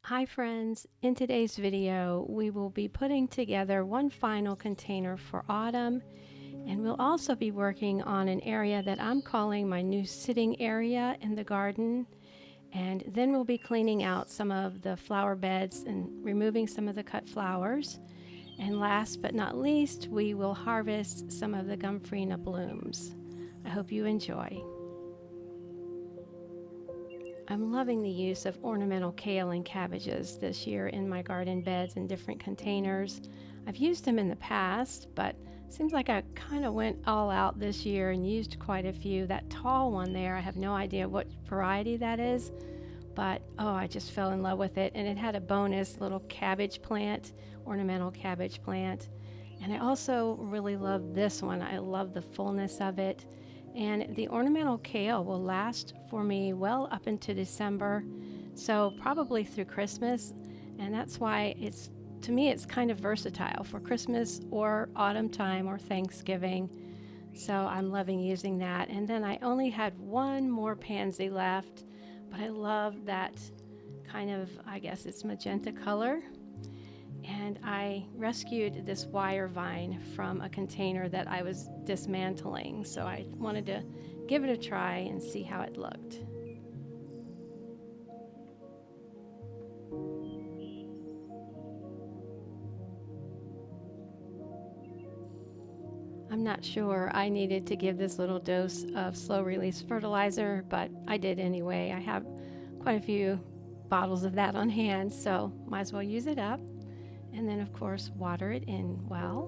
Hi friends, in today's video we will be putting together one final container for autumn, and we'll also be working on an area that I'm calling my new sitting area in the garden. And then we'll be cleaning out some of the flower beds and removing some of the cut flowers. And last but not least, we will harvest some of the Gomphrena blooms. I hope you enjoy. I'm loving the use of ornamental kale and cabbages this year in my garden beds in different containers. I've used them in the past, but it seems like I kind of went all out this year and used quite a few. That tall one there, I have no idea what variety that is, but oh, I just fell in love with it. And it had a bonus little cabbage plant, ornamental cabbage plant. And I also really love this one. I love the fullness of it. And the ornamental kale will last for me well up into December, so probably through Christmas. And that's why to me it's kind of versatile for Christmas or autumn time or Thanksgiving. So I'm loving using that. And then I only had one more pansy left, but I love that kind of, I guess it's magenta color. And I rescued this wire vine from a container that I was dismantling, so I wanted to give it a try and see how it looked. I'm not sure I needed to give this little dose of slow release fertilizer, but I did anyway. I have quite a few bottles of that on hand, so might as well use it up. And then of course water it in well.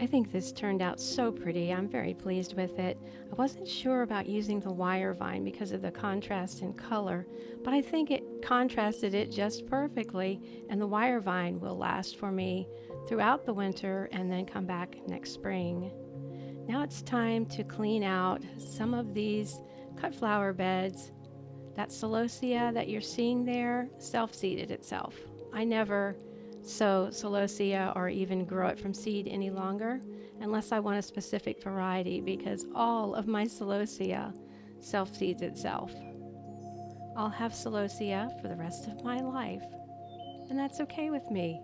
I think this turned out so pretty. I'm very pleased with it. I wasn't sure about using the wire vine because of the contrast in color, but I think it contrasted it just perfectly, and the wire vine will last for me throughout the winter and then come back next spring. Now it's time to clean out some of these cut flower beds. That celosia that you're seeing there self-seeded itself. I never sow celosia or even grow it from seed any longer unless I want a specific variety, because all of my celosia self-seeds itself. I'll have celosia for the rest of my life, and that's okay with me.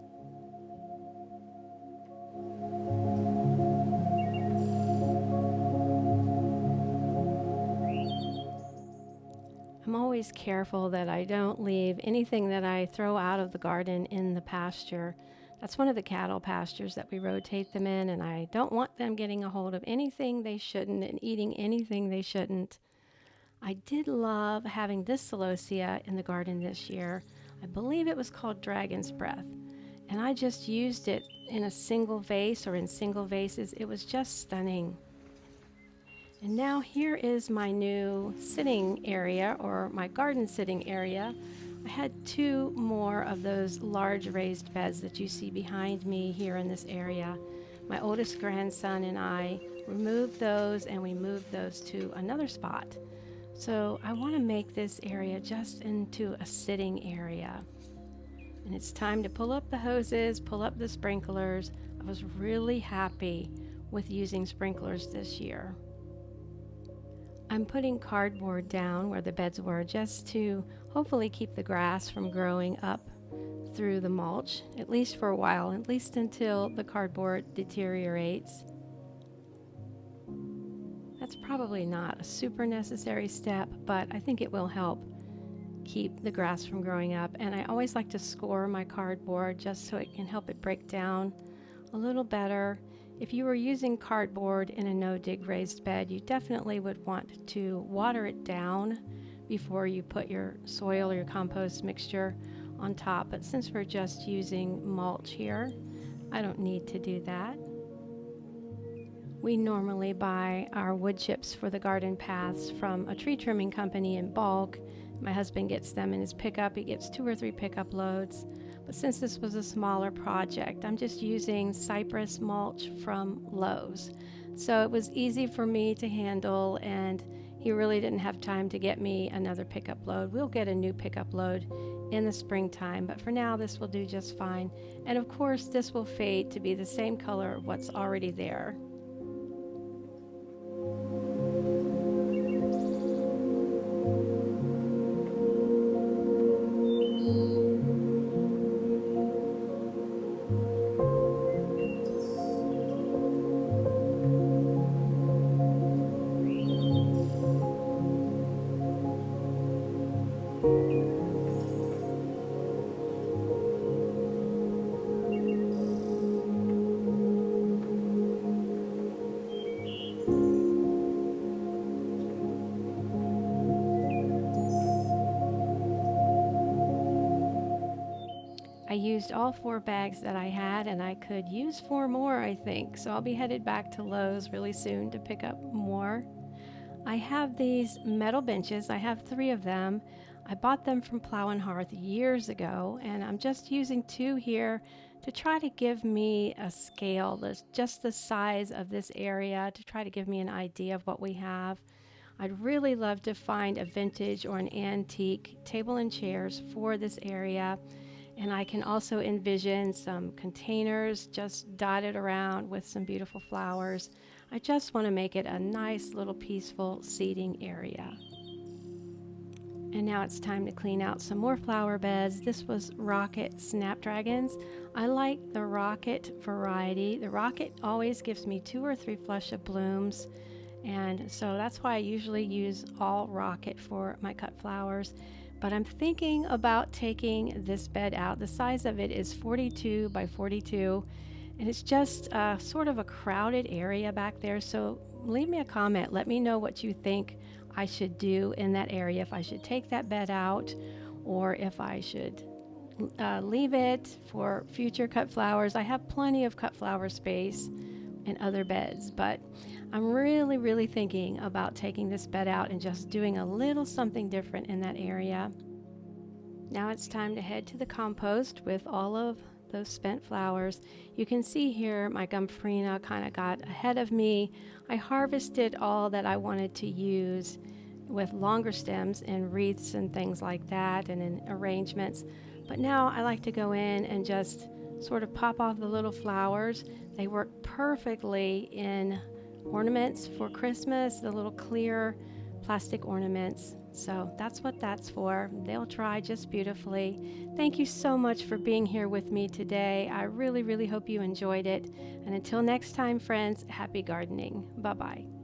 I'm always careful that I don't leave anything that I throw out of the garden in the pasture. That's one of the cattle pastures that we rotate them in, and I don't want them getting a hold of anything they shouldn't and eating anything they shouldn't. I did love having this celosia in the garden this year. I believe it was called Dragon's Breath, and I just used it in a single vase or in single vases. It was just stunning. And now here is my new sitting area, or my garden sitting area. I had two more of those large raised beds that you see behind me here in this area. My oldest grandson and I removed those, and we moved those to another spot. So I want to make this area just into a sitting area. And it's time to pull up the hoses, pull up the sprinklers. I was really happy with using sprinklers this year. I'm putting cardboard down where the beds were just to hopefully keep the grass from growing up through the mulch, at least for a while, at least until the cardboard deteriorates. That's probably not a super necessary step, but I think it will help keep the grass from growing up. And I always like to score my cardboard just so it can help it break down a little better. If you were using cardboard in a no-dig raised bed, you definitely would want to water it down before you put your soil or your compost mixture on top. But since we're just using mulch here, I don't need to do that. We normally buy our wood chips for the garden paths from a tree trimming company in bulk. My husband gets them in his pickup. He gets 2 or 3 pickup loads. But since this was a smaller project, I'm just using cypress mulch from Lowe's. So it was easy for me to handle, and he really didn't have time to get me another pickup load. We'll get a new pickup load in the springtime, but for now this will do just fine. And of course this will fade to be the same color of what's already there. used all 4 bags that I had, and I could use 4 more, I think. So I'll be headed back to Lowe's really soon to pick up more. I have these metal benches. I have 3 of them. I bought them from Plow and Hearth years ago, and I'm just using 2 here to try to give me a scale, just the size of this area, to try to give me an idea of what we have. I'd really love to find a vintage or an antique table and chairs for this area. And I can also envision some containers just dotted around with some beautiful flowers. I just want to make it a nice little peaceful seating area. And now it's time to clean out some more flower beds. This was Rocket Snapdragons. I like the Rocket variety. The Rocket always gives me 2 or 3 flush of blooms. And so that's why I usually use all Rocket for my cut flowers. But I'm thinking about taking this bed out. The size of it is 42 by 42, and it's just sort of a crowded area back there. So leave me a comment. Let me know what you think I should do in that area, if I should take that bed out or if I should leave it for future cut flowers. I have plenty of cut flower space in other beds, but I'm really thinking about taking this bed out and just doing a little something different in that area. Now it's time to head to the compost with all of those spent flowers. You can see here my Gomphrena kind of got ahead of me. I harvested all that I wanted to use with longer stems in wreaths and things like that and in arrangements. But now I like to go in and just sort of pop off the little flowers. They work perfectly in ornaments for Christmas, the little clear plastic ornaments. So that's what that's for. They'll dry just beautifully. Thank you so much for being here with me today. I really hope you enjoyed it. And until next time, friends, happy gardening. Bye-bye.